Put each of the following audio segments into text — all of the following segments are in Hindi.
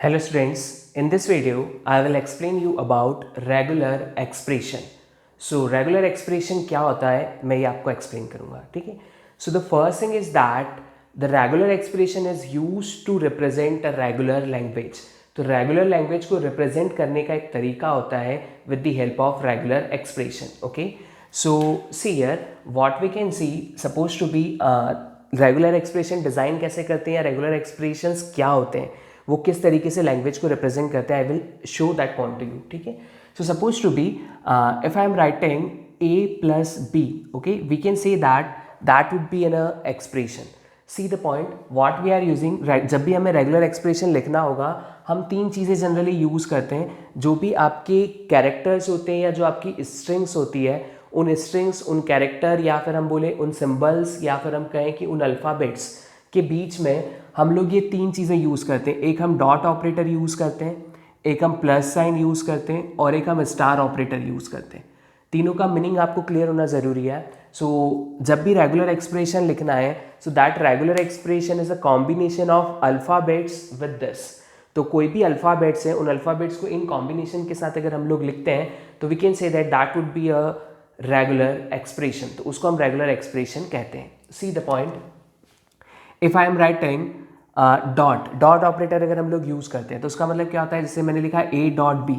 Hello students, in this video I will explain you about regular expression. So regular expression क्या होता है मैं ये आपको explain करूँगा, ठीक है. So the first thing is that the regular expression is used to represent a regular language. तो regular language को represent करने का एक तरीका होता है with the help of regular expression. Okay. So see here what we can see supposed to be regular expression design कैसे करते हैं या regular expressions क्या होते हैं, वो किस तरीके से लैंग्वेज को रिप्रेजेंट करते हैं. I will show that point to you, ठीक है. So suppose to be if I am writing a plus B, okay, we can say that would be an expression. See the point what we are using. जब भी हमें रेगुलर एक्सप्रेशन लिखना होगा हम तीन चीज़ें जनरली यूज़ करते हैं. जो भी आपके कैरेक्टर्स होते हैं या जो आपकी स्ट्रिंग्स होती है, उन स्ट्रिंग्स, उन कैरेक्टर या फिर हम बोले उन सिम्बल्स या फिर हम कहें कि उन अल्फ़ाबेट्स के बीच में हम लोग ये तीन चीज़ें यूज़ करते हैं. एक हम डॉट ऑपरेटर यूज़ करते हैं, एक हम प्लस साइन यूज़ करते हैं और एक हम स्टार ऑपरेटर यूज़ करते हैं. तीनों का मीनिंग आपको क्लियर होना ज़रूरी है. सो जब भी रेगुलर एक्सप्रेशन लिखना है, so that regular expression is a combination of alphabets with this. तो कोई भी अल्फ़ाबेट्स है, उन अल्फ़ाबेट्स को इन कॉम्बिनेशन के साथ अगर हम लोग लिखते हैं तो we can say that would be a regular expression. तो उसको हम रेगुलर एक्सप्रेशन कहते हैं. See the point. If I am writing dot operator अगर हम लोग यूज़ करते हैं तो उसका मतलब क्या होता है. जैसे मैंने लिखा ए डॉट बी,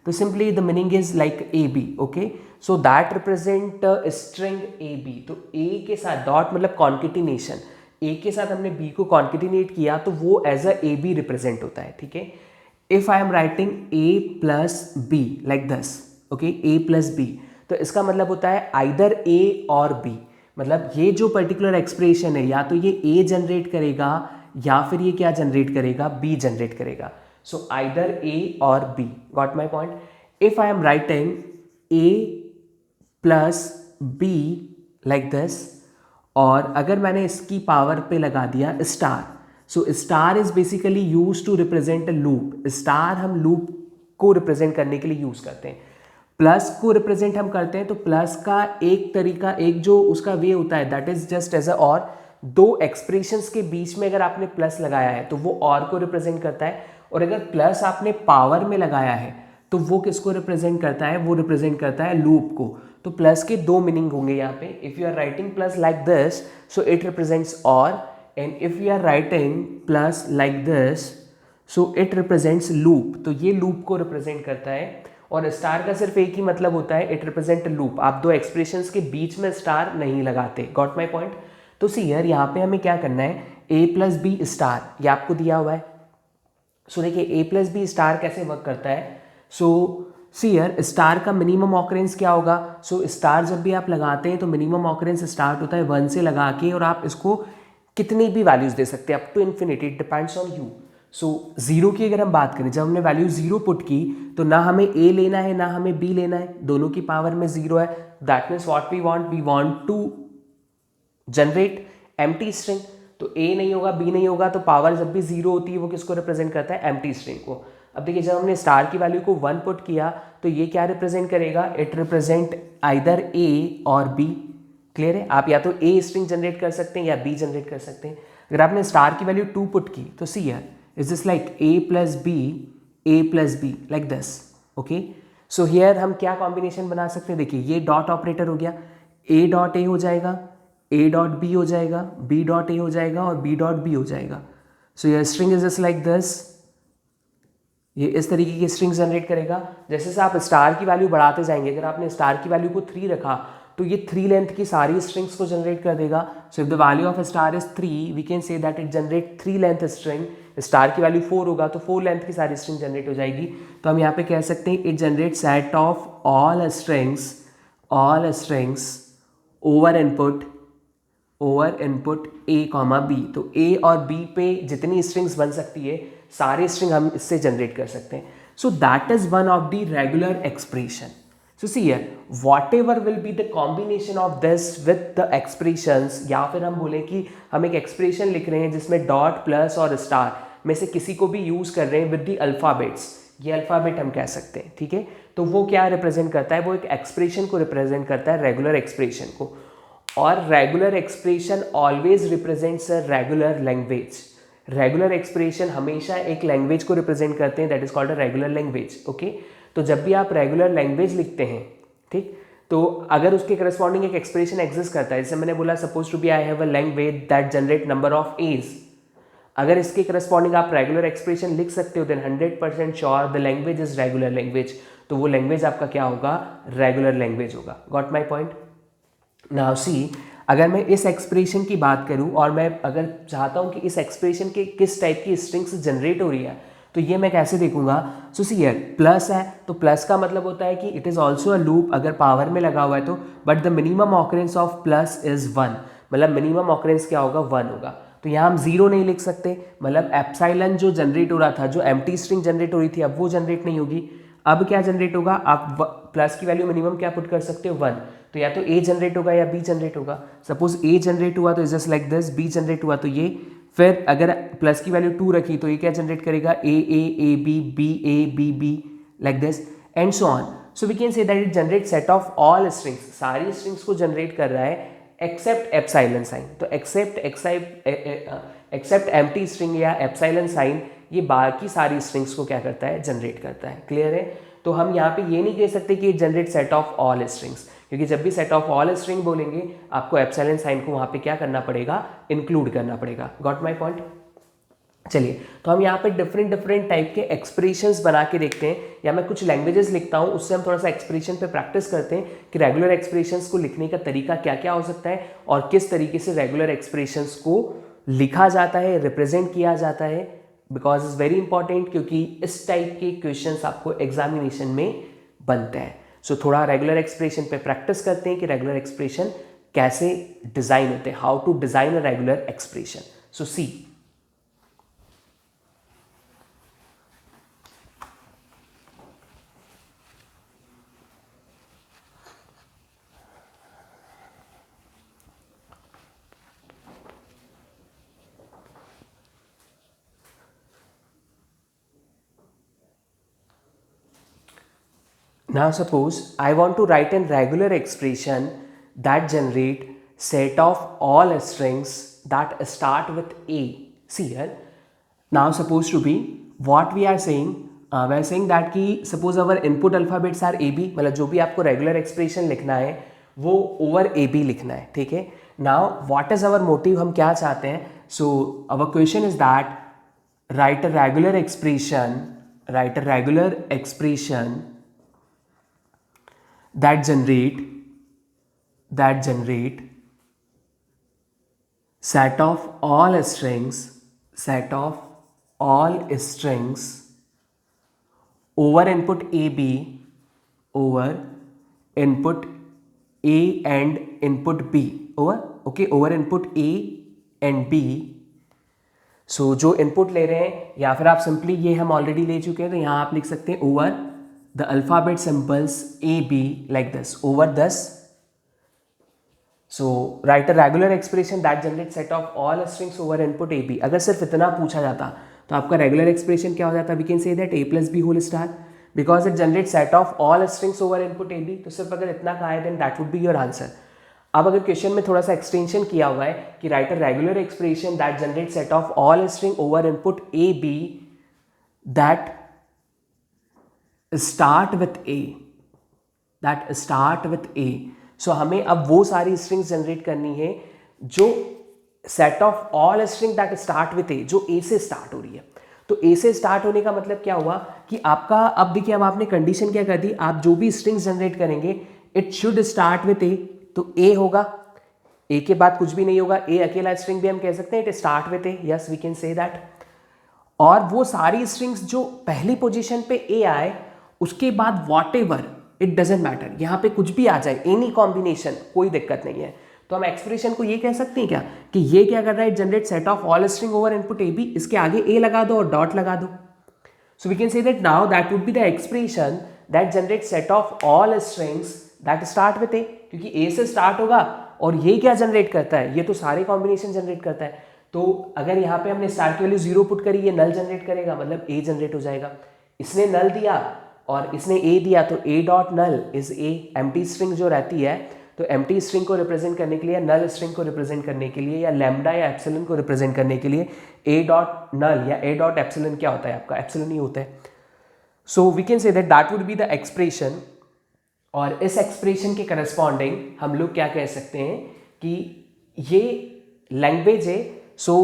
तो simply the meaning is like A B. Okay, so that represent string A B. तो ए के साथ डॉट मतलब कॉन्केटिनेशन, ए के साथ हमने बी को कॉन्केटिनेट किया तो वो as a A B represent होता है, ठीक है. If I am writing A plus B like this, okay, A plus B, तो इसका मतलब होता है आइदर ए और बी. मतलब ये जो पर्टिकुलर एक्सप्रेशन है या तो ये ए जनरेट करेगा या फिर ये क्या जनरेट करेगा, बी जनरेट करेगा. सो आइदर ए और B. Got my point. If I am writing A plus B like this, और अगर मैंने इसकी पावर पे लगा दिया star, so star is basically use to represent a loop. Star हम लूप को रिप्रेजेंट करने के लिए यूज करते हैं. प्लस को रिप्रेजेंट हम करते हैं तो प्लस का एक तरीका, एक जो उसका वे होता है that is just as a और. दो एक्सप्रेशंस के बीच में अगर आपने प्लस लगाया है तो वो और को रिप्रेजेंट करता है, और अगर प्लस आपने पावर में लगाया है तो वो किसको रिप्रेजेंट करता है, वो रिप्रेजेंट करता है लूप को. तो प्लस के दो मीनिंग होंगे यहाँ पे. If you are writing plus like this so it represents or, and if you are writing plus like this so it represents loop. तो ये लूप को रिप्रेजेंट करता है. और स्टार का सिर्फ एक ही मतलब होता है, इट रिप्रेजेंट लूप. आप दो एक्सप्रेशंस के बीच में स्टार नहीं लगाते. Got my point. तो सी हियर यहाँ पे हमें क्या करना है, ए प्लस बी स्टार, ये आपको दिया हुआ है. सो देखिए ए प्लस बी स्टार कैसे वर्क करता है. सो सी हियर स्टार का मिनिमम ऑकरेंस क्या होगा. सो स्टार जब भी आप लगाते हैं तो मिनिमम ऑकरेंस स्टार्ट होता है 1 से लगा के, और आप इसको कितनी भी वैल्यूज दे सकते हैं up to infinity, it depends on you. So zero की अगर हम बात करें, जब हमने वैल्यू जीरो पुट की तो ना हमें ए लेना है ना हमें बी लेना है, दोनों की पावर में जीरो है. That means what we want to generate empty string. तो ए नहीं होगा बी नहीं होगा, तो पावर जब भी जीरो होती है वो किसको रिप्रेजेंट करता है, एम्प्टी स्ट्रिंग को. अब देखिए जब हमने स्टार की वैल्यू को 1 पुट किया तो ये क्या रिप्रेजेंट करेगा, इट रिप्रेजेंट आइदर ए और बी. क्लियर है. आप या तो ए स्ट्रिंग जनरेट कर सकते हैं या बी जनरेट कर सकते हैं. अगर आपने स्टार की वैल्यू 2 पुट की तो see here is this like a plus B like this. Okay, so here हम क्या कॉम्बिनेशन बना सकते हैं. देखिए ये डॉट ऑपरेटर हो गया, ए डॉट ए हो जाएगा, ए डॉट बी हो जाएगा, बी डॉट ए हो जाएगा और बी डॉट बी हो जाएगा. सो ये string is just like this. ये इस तरीके की स्ट्रिंग जनरेट करेगा. जैसे जैसे आप स्टार की वैल्यू बढ़ाते जाएंगे, अगर आपने स्टार की वैल्यू को 3 रखा तो ये 3 लेंथ की सारी स्ट्रिंग्स को जनरेट कर देगा. So if the value of star is 3 we can say that it generate 3 length string. Star की वैल्यू 4 होगा तो 4 लेंथ की सारी स्ट्रिंग जनरेट हो जाएगी. तो हम यहाँ पे कह सकते हैं it generate set of all strings over input A comma B. तो ए और बी पे जितनी स्ट्रिंग्स बन सकती है सारी स्ट्रिंग हम इससे जनरेट कर सकते हैं. सो that is one of the regular expression. So see here, whatever will be the combination of this with the expressions, या फिर हम बोलें कि हम एक एक्सप्रेशन लिख रहे हैं जिसमें डॉट प्लस और स्टार में से किसी को भी यूज कर रहे हैं विद द अल्फाबेट्स, ये अल्फाबेट हम कह सकते हैं, ठीक है. तो वो क्या रिप्रेजेंट करता है, वो एक एक्सप्रेशन को रिप्रेजेंट करता है, रेगुलर एक्सप्रेशन को. और regular expression always represents a regular language. Regular expression हमेशा एक लैंग्वेज को रिप्रेजेंट करते हैं, that is called a regular language. Okay, तो जब भी आप रेगुलर लैंग्वेज लिखते हैं, ठीक, तो अगर उसके करस्पॉन्डिंग एक एक्सप्रेशन एग्जिस्ट करता है, जैसे मैंने बोला suppose to be I have a language that generate number of A's, अगर इसके करस्पॉन्डिंग आप रेगुलर एक्सप्रेशन लिख सकते हो then 100% sure the language is regular language, तो वो लैंग्वेज आपका क्या होगा, रेगुलर लैंग्वेज होगा। Got my point? Now see, अगर मैं इस एक्सप्रेशन की बात करूं और मैं अगर चाहता हूं कि इस एक्सप्रेशन के किस टाइप की स्ट्रिंग्स जनरेट हो रही है, तो ये मैं कैसे देखूंगा? सो सी हियर प्लस है, तो प्लस का मतलब होता है कि it is also a loop, अगर पावर में लगा हुआ है तो, but the minimum occurrence of plus is 1, मतलब मिनिमम ऑकरेंस क्या होगा, 1 होगा। तो यहाँ हम 0 नहीं लिख सकते, मतलब एप्सिलॉन जो जनरेट हो रहा था, जो एम्प्टी स्ट्रिंग जनरेट हो रही थी, अब वो जनरेट नहीं होगी। अब क्या जनरेट होगा, आप प्लस की वैल्यू मिनिमम क्या पुट कर सकते हो, 1, तो या तो ए जनरेट होगा या बी जनरेट होगा। सपोज ए जनरेट हुआ तो just like this, B generate हुआ तो ये, फिर अगर प्लस की वैल्यू 2 रखी तो ये क्या जनरेट करेगा, A B B like this and so on. So we can say that it generate set of all strings, सारी स्ट्रिंग्स को जनरेट कर रहा है एक्सेप्ट एप्सिलॉन साइन। तो एक्सेप्ट एम्प्टी स्ट्रिंग या एप्सिलॉन साइन, ये बाकी सारी स्ट्रिंग्स को क्या करता है, जनरेट करता है। क्लियर है? तो हम यहाँ पे ये नहीं कह सकते कि generate set of all strings, क्योंकि जब भी सेट ऑफ ऑल स्ट्रिंग बोलेंगे आपको एप्सिलॉन साइन को वहाँ पे क्या करना पड़ेगा, इंक्लूड करना पड़ेगा। Got my point? चलिए, तो हम यहाँ पे डिफरेंट टाइप के एक्सप्रेशंस बना के देखते हैं, या मैं कुछ लैंग्वेजेस लिखता हूँ, उससे हम थोड़ा सा एक्सप्रेशन पे प्रैक्टिस करते हैं कि रेगुलर एक्सप्रेशंस को लिखने का तरीका क्या क्या हो सकता है और किस तरीके से रेगुलर एक्सप्रेशंस को लिखा जाता है, रिप्रेजेंट किया जाता है, बिकॉज इज वेरी इंपॉर्टेंट, क्योंकि इस टाइप के क्वेश्चंस आपको एग्जामिनेशन में बनते हैं। सो थोड़ा रेगुलर एक्सप्रेशन पे प्रैक्टिस करते हैं कि रेगुलर एक्सप्रेशन कैसे डिजाइन होते हैं, how to design a regular expression. So see, now suppose I want to write a regular expression that generate set of all strings that start with A. See here, now suppose to be what we are saying, we are saying that कि suppose our input alphabets are AB, मतलब जो भी आपको regular expression लिखना है वो over AB लिखना है, ठीक है। now what is our motive, हम क्या चाहते हैं? so our question is that write a regular expression that generate set of all strings over input AB, over input A and input B, over input A and B। सो जो इनपुट ले रहे हैं, या फिर आप सिंपली, ये हम ऑलरेडी ले चुके हैं तो यहाँ आप लिख सकते हैं over the alphabet symbols A B like this, over this. So write a regular expression that generate set of all strings over input A B. अगर सिर्फ इतना पूछा जाता तो आपका रेगुलर एक्सप्रेशन क्या हो जाता? We can say that A plus B whole star, because it generate set of all strings over input A B. तो सिर्फ अगर इतना कहा है then that would be your answer. अब अगर क्वेश्चन में थोड़ा सा एक्सटेंशन किया हुआ है कि write a regular expression that generate set of all string over input A B that start with A, so हमें अब वो सारी स्ट्रिंग्स जनरेट करनी है जो set of all string that start with A, जो ए से स्टार्ट हो रही है। तो ए से स्टार्ट होने का मतलब क्या हुआ कि आपका, अब देखिए अब आपने कंडीशन क्या कर दी, आप जो भी स्ट्रिंग्स जनरेट करेंगे it should start with A, तो ए होगा, ए के बाद कुछ भी नहीं होगा। ए अकेला स्ट्रिंग भी हम कह सकते हैं it start with A, yes we can say that. और वो सारी स्ट्रिंग्स जो पहली पोजीशन पे ए आए उसके बाद what ever, it doesn't matter, यहाँ पे कुछ भी आ जाए, एनी कॉम्बिनेशन, कोई दिक्कत नहीं है। तो हम एक्सप्रेशन को ये कह सकते हैं क्या कि ये क्या कर रहा है, generate set of all string over input A B, इसके आगे ए लगा दो और डॉट लगा दो। So we can say that now that would be the expression that generate set of all strings that start with A, क्योंकि ए से स्टार्ट होगा और ये क्या जनरेट करता है, ये तो सारे कॉम्बिनेशन जनरेट करता है। तो अगर यहाँ पे हमने स्टार की वैल्यू 0 पुट करी, ये नल जनरेट करेगा, मतलब ए जनरेट हो जाएगा। इसने नल दिया और इसने ए दिया तो A dot null is A, empty string जो रहती है तो एम्प्टी स्ट्रिंग को रिप्रेजेंट करने के लिए या नल स्ट्रिंग को रिप्रेजेंट करने के लिए या लैम्डा या एप्सिलॉन को रिप्रेजेंट करने के लिए ए डॉट नल या ए डॉट एप्सिलॉन क्या होता है आपका, एप्सिलॉन ही होता है. So we can say that would be the expression. और इस एक्सप्रेशन के करस्पॉन्डिंग हम लोग क्या कह सकते हैं कि ये लैंग्वेज है. So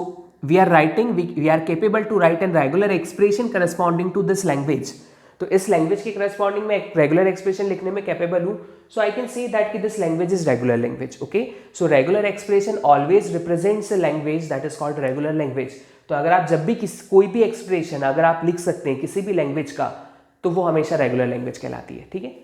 we are writing, we are capable to write an regular expression corresponding to this language. तो इस लैंग्वेज के करस्पॉन्डिंग में एक रेगुलर एक्सप्रेशन लिखने में कैपेबल हूँ. सो आई कैन से दैट कि this language is regular language. Okay, so regular expression always represents a language that is called regular language. तो अगर आप जब भी कोई भी एक्सप्रेशन अगर आप लिख सकते हैं किसी भी लैंग्वेज का, तो वो हमेशा रेगुलर लैंग्वेज कहलाती है. ठीक है,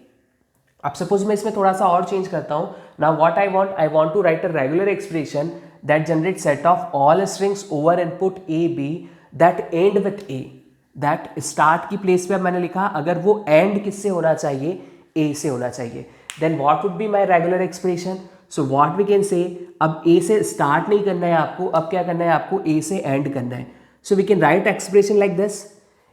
अब सपोज मैं इसमें थोड़ा सा और चेंज करता हूँ. Now what I want to write a regular expression that generate set of all strings over input A B that end with A. That start की प्लेस पे अब मैंने लिखा अगर वो एंड किससे होना चाहिए, ए से होना चाहिए. Then what would be my regular expression. So what we can say, अब ए से स्टार्ट नहीं करना है आपको, अब क्या करना है आपको, ए से एंड करना है. So we can write expression like this.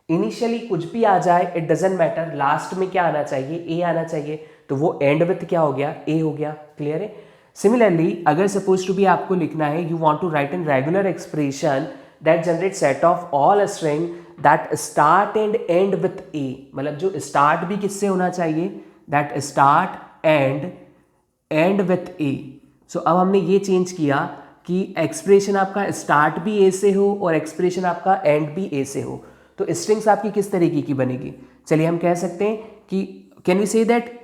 Initially कुछ भी आ जाए इट डजेंट मैटर, लास्ट में क्या आना चाहिए, ए आना चाहिए. तो वो एंड विथ क्या हो गया, ए हो गया. क्लियर है. सिमिलरली अगर सपोज टू बी आपको लिखना है, you want to write an regular expression that generate set of all string that start and end with A, मतलब जो स्टार्ट भी किससे होना चाहिए, that start and end with A. So अब हमने ये चेंज किया कि एक्सप्रेशन आपका स्टार्ट भी ए से हो और एक्सप्रेशन आपका एंड भी ए से हो. तो स्ट्रिंग्स आपकी किस तरीके की बनेगी, चलिए हम कह सकते हैं कि can we say that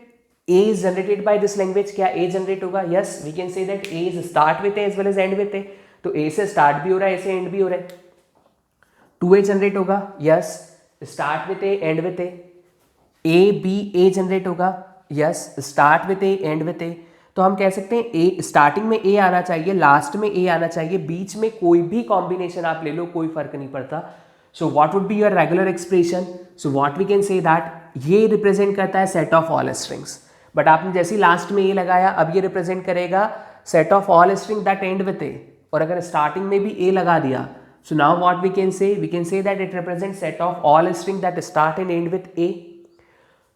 A is generated by this language. क्या A जनरेट होगा? Yes, we can say that A is start with A as well as end with A. तो A से start भी हो रहा है, A से end भी हो रहा है. 2A जनरेट होगा. Yes, start with A, end with A. A B A generate होगा. Yes, start with A, end with A. तो हम कह सकते हैं A स्टार्टिंग में A आना चाहिए, लास्ट में A आना चाहिए, बीच में कोई भी कॉम्बिनेशन आप ले लो, कोई फर्क नहीं पड़ता. So what would be your regular expression. So what we can say that ये रिप्रेजेंट करता है set of all strings. But आपने जैसे ही लास्ट में ए लगाया, अब ये रिप्रेजेंट करेगा set of all string that end with A. और अगर स्टार्टिंग में भी ए लगा दिया, so now what we can say that it represent set of all string that start and end with A.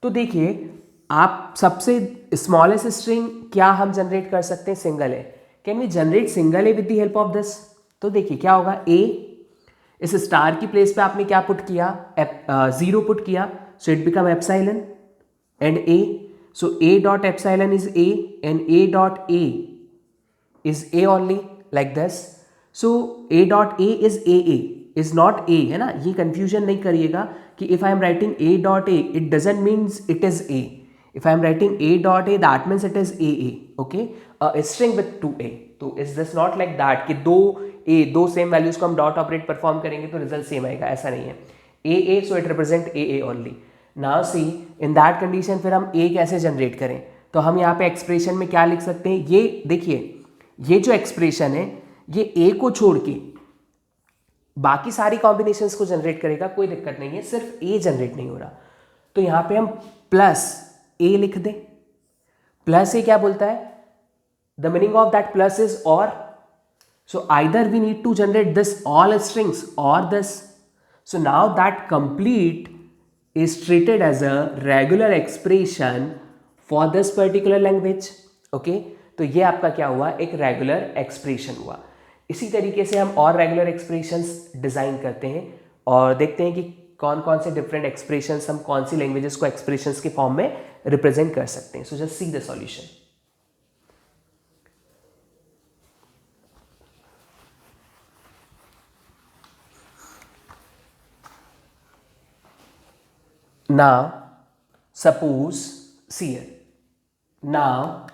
तो देखिए आप सबसे स्मॉलेस्ट स्ट्रिंग क्या हम जनरेट कर सकते हैं, single A. Can we generate single A with the help of this. तो देखिए क्या होगा, ए इस स्टार की प्लेस पे आपने क्या पुट किया, 0 पुट किया. So it become epsilon and A. So A dot epsilon is A and A dot A is A only, like this. So A dot A is AA is not A, है ना. ये confusion नहीं करिएगा कि if I am writing A dot A it doesn't means it is A. If I am writing A dot A that means it is AA. Okay, a string with 2A. तो is this not like that कि दो सेम वैल्यूज को हम डॉट ऑपरेट परफॉर्म करेंगे तो रिजल्ट सेम आएगा, ऐसा नहीं है. AA so it represent AA only. Now see in that condition फिर हम ए कैसे जनरेट करें. तो हम यहाँ पे एक्सप्रेशन में क्या लिख सकते हैं, ये देखिए ये जो एक्सप्रेशन है ये ए को छोड़ के बाकी सारी कॉम्बिनेशंस को जनरेट करेगा, कोई दिक्कत नहीं है, सिर्फ ए जनरेट नहीं हो रहा. तो यहाँ पे हम प्लस ए लिख दें. प्लस ए क्या बोलता है, the meaning of that plus is or. So either we need to generate this all strings or this. So now that complete is treated as a regular expression for this particular language. Okay, तो ये आपका क्या हुआ, एक रेगुलर एक्सप्रेशन हुआ. इसी तरीके से हम और रेगुलर एक्सप्रेशंस डिज़ाइन करते हैं और देखते हैं कि कौन कौन से डिफरेंट एक्सप्रेशंस हम कौन सी लैंग्वेजेस को एक्सप्रेशंस के फॉर्म में रिप्रेजेंट कर सकते हैं. So just see the solution. Now, suppose, see here. Now,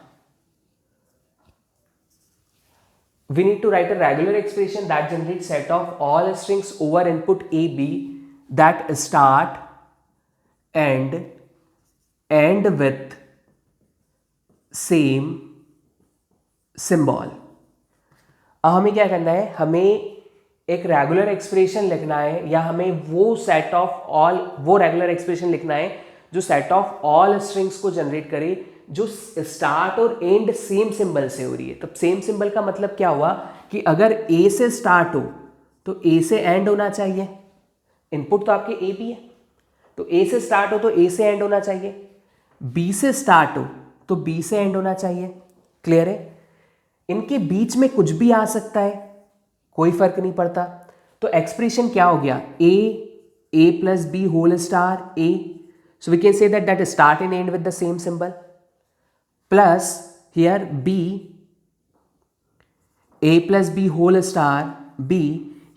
we need to write a regular expression that generates set of all strings over input A, B that start and end with same symbol. अब हमें क्या करना है, हमें एक रेगुलर एक्सप्रेशन लिखना है या हमें वो सेट ऑफ ऑल, वो रेगुलर एक्सप्रेशन लिखना है जो सेट ऑफ ऑल स्ट्रिंग्स को जनरेट करे जो स्टार्ट और एंड सेम सिंबल से हो रही है. तब सेम सिंबल का मतलब क्या हुआ कि अगर ए से स्टार्ट हो तो ए से एंड होना चाहिए. इनपुट तो आपके ए भी है, तो ए से स्टार्ट हो तो ए से एंड होना चाहिए. बी से स्टार्ट हो तो बी से एंड होना चाहिए. क्लियर है? इनके बीच में कुछ भी आ सकता है, कोई फर्क नहीं पड़ता। तो एक्सप्रेशन क्या हो गया? A plus B whole star A, so we can say that start and end with the same symbol, plus here B a plus b whole star b,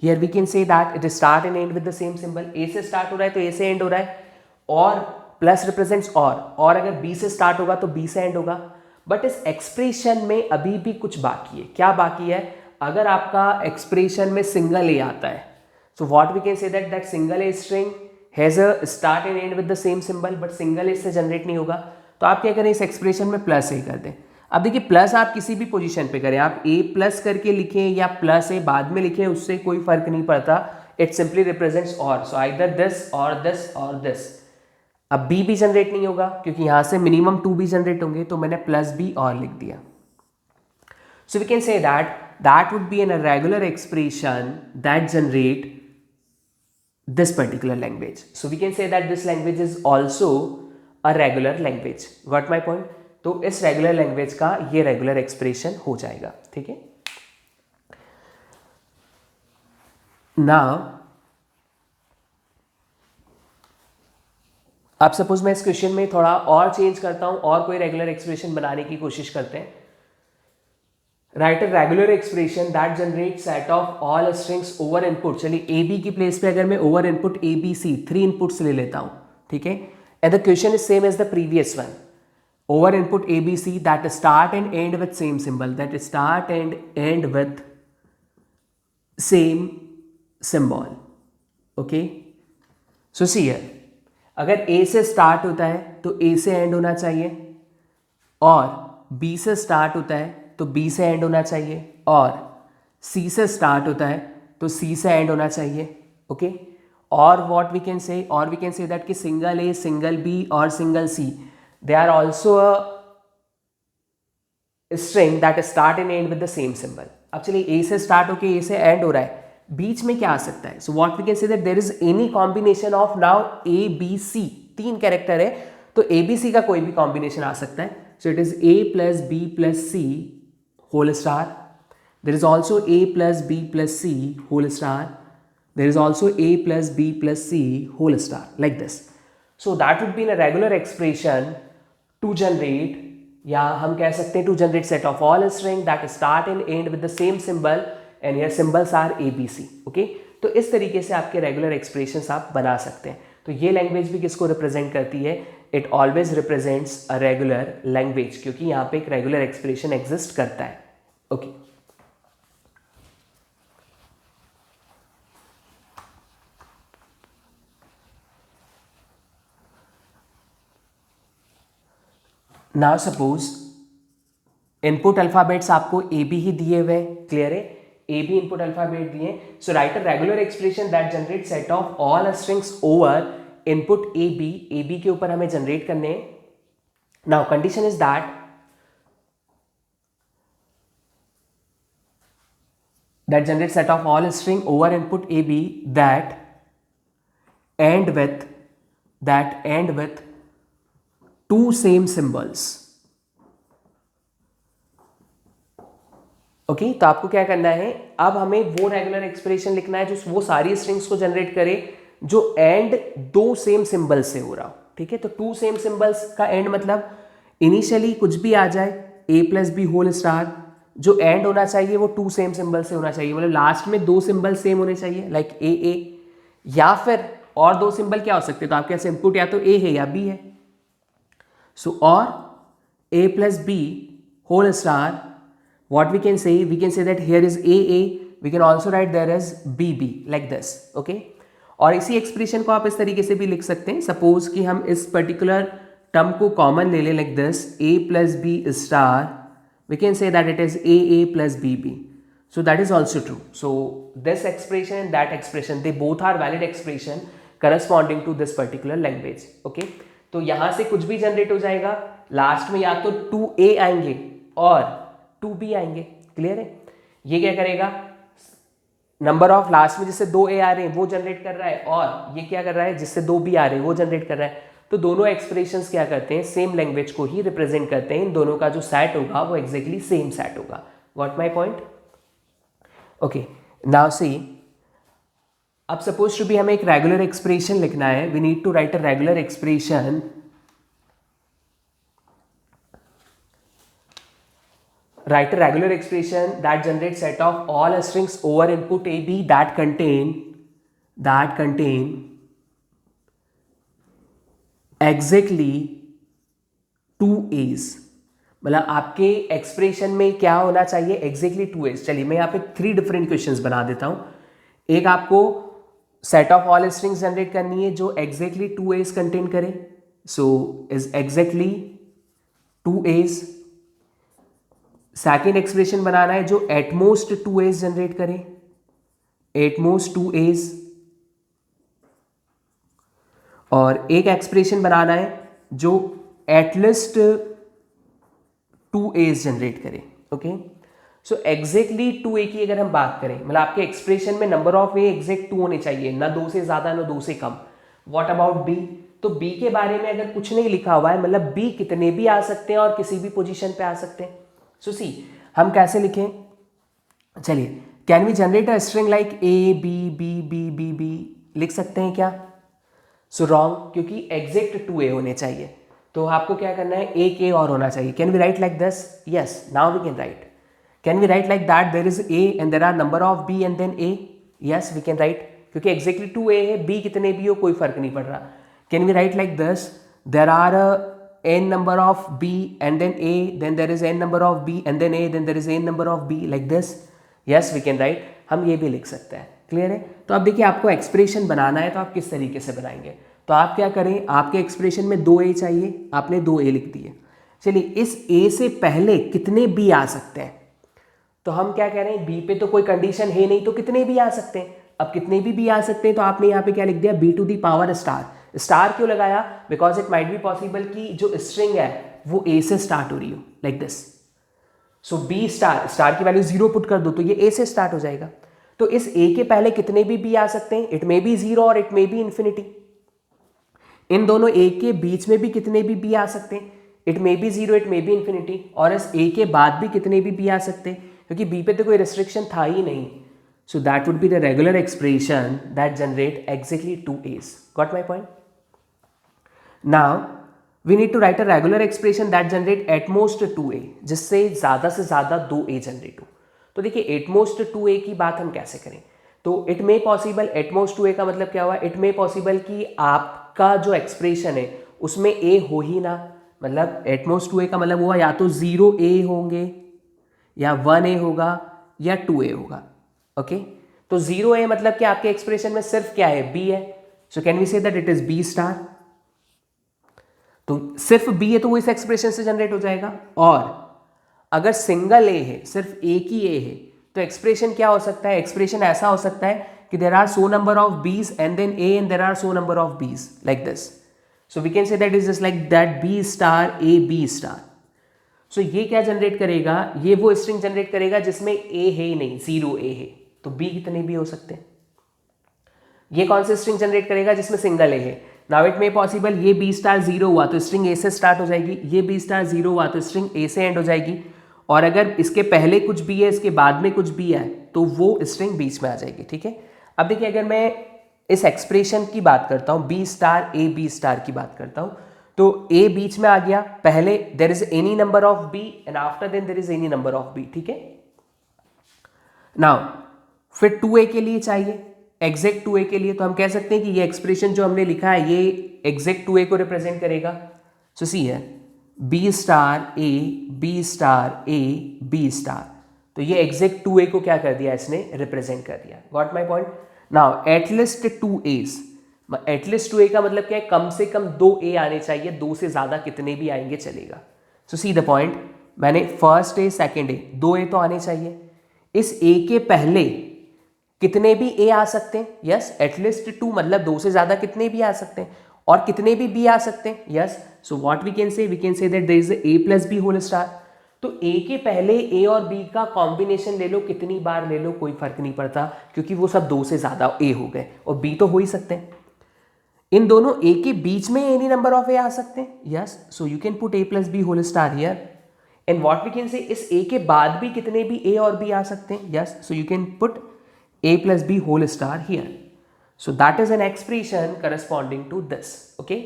here we can say that it start and end with the same symbol. a से start हो रहा है तो a से end हो रहा है, और प्लस रिप्रेजेंट्स और अगर b से स्टार्ट होगा तो b से एंड होगा। बट इस एक्सप्रेशन में अभी भी कुछ बाकी है। क्या बाकी है? अगर आपका एक्सप्रेशन में सिंगल ए आता है, so what we can say that single A string has a start and end with the same symbol, but single A से जनरेट नहीं होगा। तो आप क्या करें? इस एक्सप्रेशन में प्लस ए कर दें। अब देखिए, प्लस आप किसी भी पोजीशन पे करें, आप ए प्लस करके लिखें या प्लस ए बाद में लिखें, उससे कोई फर्क नहीं पड़ता। इट सिंपली रिप्रेजेंट्स और, सो आइदर दिस और दिस और दिस। अब बी भी जनरेट नहीं होगा क्योंकि यहां से मिनिमम 2 भी जनरेट होंगे, तो मैंने प्लस बी और लिख दिया। So we can say that would be an regular expression that generate this particular language. So we can say that this language is also a regular language. Got my point? तो इस रेगुलर लैंग्वेज का ये रेगुलर एक्सप्रेशन हो जाएगा। ठीक है, नाउ अब सपोज मैं इस क्वेश्चन में थोड़ा और चेंज करता हूं और कोई रेगुलर एक्सप्रेशन बनाने की कोशिश करते हैं। Write a regular expression that generate set of all strings over input. चलिए ए बी की प्लेस पे अगर मैं over input A B C 3 inputs ले लेता हूं, ठीक है, and the question is same as the previous one. Over input ABC that start and end with same symbol, that start and end with same symbol. Okay, so see here, अगर A से start होता है तो A से end होना चाहिए, और B से start होता है तो B से end होना चाहिए, और C से start होता है तो C से end होना चाहिए। Okay, और what we can say, और we can say that कि single A, single B और single C they are also a string that start and end with the same symbol. अब चलिए A से start होके A से end हो रहा है, बीच में क्या आ सकता है? So what we can say that there is any combination of now A B C, 3 character है तो A B C का कोई भी कॉम्बिनेशन आ सकता है। So it is A plus B plus C whole star. There is also A plus B plus C whole star. There is also A plus B plus C whole star, like this. So that would be in a regular expression to generate, या हम कह सकते हैं to generate set of all string that start and end with the same symbol and here symbols are ABC. Okay, तो इस तरीके से आपके रेगुलर एक्सप्रेशंस आप बना सकते हैं। तो ये लैंग्वेज भी किसको रिप्रेजेंट करती है? It always represents a regular language, क्योंकि यहाँ पे एक रेगुलर एक्सप्रेशन एग्जिस्ट करता है। Okay, now suppose input alphabets आपको ए बी ही दिए हुए, क्लियर है, ए बी इनपुट अल्फाबेट दिए। So write a regular expression that generate set of all strings over input A B के ऊपर हमें जनरेट करने हैं। Now condition is that generate set of all string over input A B that end with 2 same symbols. Okay, तो आपको क्या करना है? अब हमें वो रेगुलर एक्सप्रेशन लिखना है जो वो सारी स्ट्रिंग्स को जनरेट करे जो एंड 2 सेम सिंबल्स से हो रहा हो। ठीक है, तो 2 सेम सिंबल्स का एंड मतलब इनिशियली कुछ भी आ जाए A plus B whole star, जो एंड होना चाहिए वो 2 सेम सिंबल से होना चाहिए, मतलब लास्ट में 2 सिंबल सेम होने चाहिए, लाइक ए, या फिर और 2 सिंबल क्या हो सकते हैं? तो आपके पास इनपुट या तो A है या B है। So or A plus B whole star, what we can say that here is AA, we can also write there as BB, like this. Okay, और इसी एक्सप्रेशन को आप इस तरीके से भी लिख सकते हैं। सपोज कि हम इस पर्टिकुलर टर्म को कॉमन ले लें, like this A plus B star, we can say that it is AA plus BB. So that is also true. So this expression and that expression, they both are valid expression corresponding to this particular language. Okay, तो यहां से कुछ भी जनरेट हो जाएगा, लास्ट में या तो 2A आएंगे और 2B आएंगे। क्लियर है? ये क्या करेगा? नंबर ऑफ लास्ट में जिससे 2A आ रहे हैं वो जनरेट कर रहा है, और ये क्या कर रहा है? जिससे 2B आ रहे हैं वो जनरेट कर रहा है। तो दोनों एक्सप्रेशंस क्या करते हैं, सेम लैंग्वेज को ही रिप्रेजेंट करते हैं। इन दोनों का जो सेट होगा वो एग्जैक्टली सेम सेट होगा। Got my point? Okay, now see, अब सपोज टू बी हमें एक रेगुलर एक्सप्रेशन लिखना है। We need to write a regular expression. Write a regular expression that generates set of all strings over input AB that contain exactly 2 A's। मतलब आपके एक्सप्रेशन में क्या होना चाहिए, एग्जैक्टली 2 A's। चलिए मैं यहाँ पे 3 डिफरेंट क्वेश्चंस बना देता हूँ। एक आपको set of all strings generate करनी है जो एग्जैक्टली 2 A's कंटेन करे, so is exactly 2 A's। Second expression बनाना है जो एटमोस्ट 2 A's जनरेट करे, एटमोस्ट 2 A's। और एक एक्सप्रेशन बनाना है जो एटलीस्ट 2 A's जनरेट करे। ओके, सो एग्जैक्टली 2A की अगर हम बात करें, मतलब आपके एक्सप्रेशन में नंबर ऑफ ए एग्जैक्ट 2 होने चाहिए, ना 2 से ज्यादा ना 2 से कम। What about B? तो बी के बारे में अगर कुछ नहीं लिखा हुआ है, मतलब बी कितने भी आ सकते हैं और किसी भी पोजीशन पे आ सकते हैं। सो सी, हम कैसे लिखें? चलिए, can we generate a string like A B B B B B, लिख सकते हैं क्या? सो रॉन्ग, क्योंकि एग्जैक्ट 2A होने चाहिए। तो आपको क्या करना है, एक ए और होना चाहिए। Can we write like this? Yes, now we can write. Can we write like that there is A and there are number of B and then A? Yes, we can write, क्योंकि एग्जैक्टली 2A है, बी कितने भी हो कोई फर्क नहीं पड़ रहा। Can we write like this? There are n number of b and then a, then there is n number of b and then a, then there is n number of b, like this? Yes, we can write। हम ये भी लिख सकते हैं। क्लियर है? तो अब देखिए, आपको एक्सप्रेशन बनाना है तो आप किस तरीके से बनाएंगे। तो आप क्या करें, आपके एक्सप्रेशन में 2 A चाहिए, आपने 2 A लिख दिए। चलिए, इस A से पहले कितने B आ सकते हैं? तो हम क्या कह रहे हैं, B पे तो कोई कंडीशन है नहीं, तो कितने भी आ सकते हैं। अब कितने भी आ सकते हैं, तो आपने यहाँ पे क्या लिख दिया, B to the power star. Star क्यों लगाया? Because it might be possible कि जो स्ट्रिंग है वो ए से स्टार्ट हो रही हो, like this. So B star, star की वैल्यू 0 पुट कर दो तो ये ए से स्टार्ट हो जाएगा। तो इस ए के पहले कितने भी आ सकते हैं, इट मे बी 0 और इट मे बी इन्फिनिटी। इन दोनों ए के बीच में भी कितने भी आ सकते हैं, it may be 0, it may be infinity. और इस ए के बाद भी कितने भी आ सकते हैं, क्योंकि बी पे तो कोई रिस्ट्रिक्शन था ही नहीं। So that would be the regular expression that generate exactly 2 A's। Got my point? Now we need to write a regular expression that generate at most 2A, जिससे ज़्यादा से ज़्यादा 2A जनरेट हो। तो देखिए, at most 2A की बात हम कैसे करें? तो it may possible, at most 2A का मतलब क्या हुआ? it may possible कि आपका जो एक्सप्रेशन है उसमें A हो ही ना। मतलब at most 2A का मतलब हुआ या तो 0A होंगे या 1A होगा या 2A होगा। ओके, तो 0A मतलब कि आपके एक्सप्रेशन में सिर्फ क्या है, B है। So can we say that it is B star. तो सिर्फ बी है तो वो इस एक्सप्रेशन से जनरेट हो जाएगा। और अगर सिंगल ए है, सिर्फ एक ही ए है, तो एक्सप्रेशन क्या हो सकता है, एक्सप्रेशन ऐसा हो सकता है कि there are so number of b's and then a and there are so number of b's, like this. So we can say that is just like that b star A B star. So ये क्या जनरेट करेगा, ये वो स्ट्रिंग जनरेट करेगा जिसमें ए है ही नहीं, 0A है। तो बी कितने भी हो सकते हैं। ये कौन सी स्ट्रिंग जनरेट करेगा, जिसमें सिंगल ए है। नाउ इट मे पॉसिबल ये बी स्टार 0 हुआ तो स्ट्रिंग ए से स्टार्ट हो जाएगी, ये बी स्टार 0 हुआ तो स्ट्रिंग ए से एंड हो जाएगी। और अगर इसके पहले कुछ भी है, इसके बाद में कुछ भी है, तो वो स्ट्रिंग बीच में आ जाएगी। ठीक है, अब देखिए, अगर मैं इस एक्सप्रेशन की बात करता हूँ, B star A B star की बात करता हूँ, तो ए बीच में आ गया, पहले there is any number of B and after then there is any number of B. ठीक है, नाउ फिर 2A के लिए चाहिए, एग्जैक्ट 2A के लिए, तो हम कह सकते हैं कि ये एक्सप्रेशन जो हमने लिखा है ये एग्जैक्ट 2A को रिप्रेजेंट करेगा। सो सी है B star A B star A B star, तो ये एग्जैक्ट 2A को क्या कर दिया, इसने रिप्रेजेंट कर दिया। Got my point? Now at least 2 A's, at least 2A का मतलब क्या है, कम से कम 2A आने चाहिए, 2 से ज्यादा कितने भी आएंगे चलेगा। सो सी द पॉइंट, मैंने first A second A 2A तो आने चाहिए। इस ए के पहले कितने भी ए आ सकते हैं, यस, एटलीस्ट 2 मतलब 2 से ज्यादा कितने भी आ सकते हैं, और कितने भी बी आ सकते हैं, yes. So what we can say that there is A plus B whole star. तो ए के पहले ए और बी का कॉम्बिनेशन ले लो, कितनी बार ले लो कोई फर्क नहीं पड़ता, क्योंकि वो सब 2 से ज्यादा ए हो गए, और बी तो हो ही सकते हैं। इन दोनों ए के बीच में एनी नंबर ऑफ ए आ सकते हैं, yes, so you can put A plus B whole star here. And what we can say, इस ए के बाद भी कितने भी ए और बी आ सकते हैं, yes, so you can put A plus B whole star here. So that is an expression corresponding to this, okay.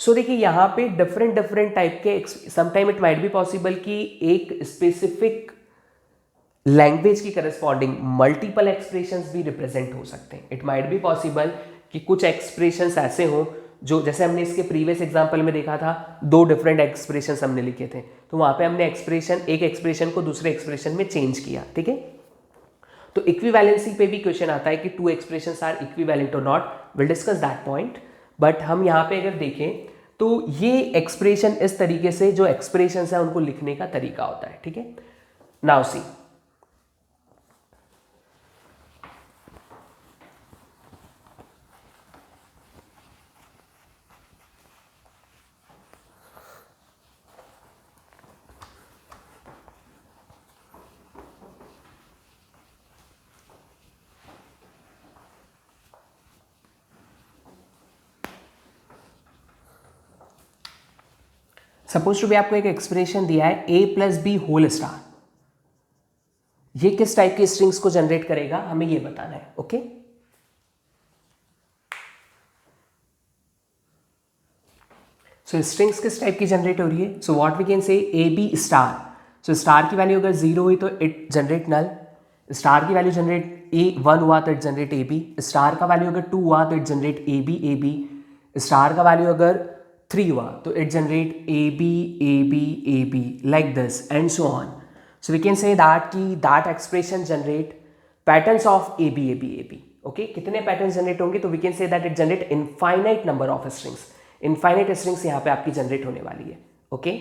So देखिए यहाँ पे डिफरेंट डिफरेंट टाइप के, sometime it might be possible कि एक स्पेसिफिक लैंग्वेज की करस्पॉन्डिंग मल्टीपल एक्सप्रेशंस भी रिप्रेजेंट हो सकते हैं। इट माइट बी पॉसिबल कि कुछ एक्सप्रेशंस ऐसे हों जो, जैसे हमने इसके प्रीवियस एग्जांपल में देखा था, दो डिफरेंट एक्सप्रेशंस हमने लिखे थे, तो वहाँ पे हमने एक एक्सप्रेशन को दूसरे एक्सप्रेशन में चेंज किया, ठीक है। तो इक्विवेलेंसी पे भी क्वेश्चन आता है कि टू एक्सप्रेशंस आर इक्विवेलेंट और not, will discuss that point. But हम यहाँ पे अगर देखें तो ये एक्सप्रेशन इस तरीके से जो एक्सप्रेशंस है उनको लिखने का तरीका होता है, ठीक है। नाउ सी, सपोज टू भी आपको एक एक्सप्रेशन दिया है a plus B whole star, ये किस टाइप की स्ट्रिंग्स को जनरेट करेगा हमें ये बताना है, ओके। सो स्ट्रिंग्स किस टाइप की जनरेट हो रही है, so what we can say A B star, so star की वैल्यू अगर 0 हुई तो इट जनरेट नल, स्टार की वैल्यू जनरेट ए 1 हुआ तो it generate A B, star का वैल्यू अगर 2 हुआ तो it generate A B, star का वैल्यू अगर 3 हुआ तो it generate A B like this and so on. So we can say that कि that expression generate patterns of a B, okay. कितने पैटर्न जनरेट होंगे, तो we can say that it generate infinite number of strings, infinite strings यहाँ पे आपकी जनरेट होने वाली है, ओके।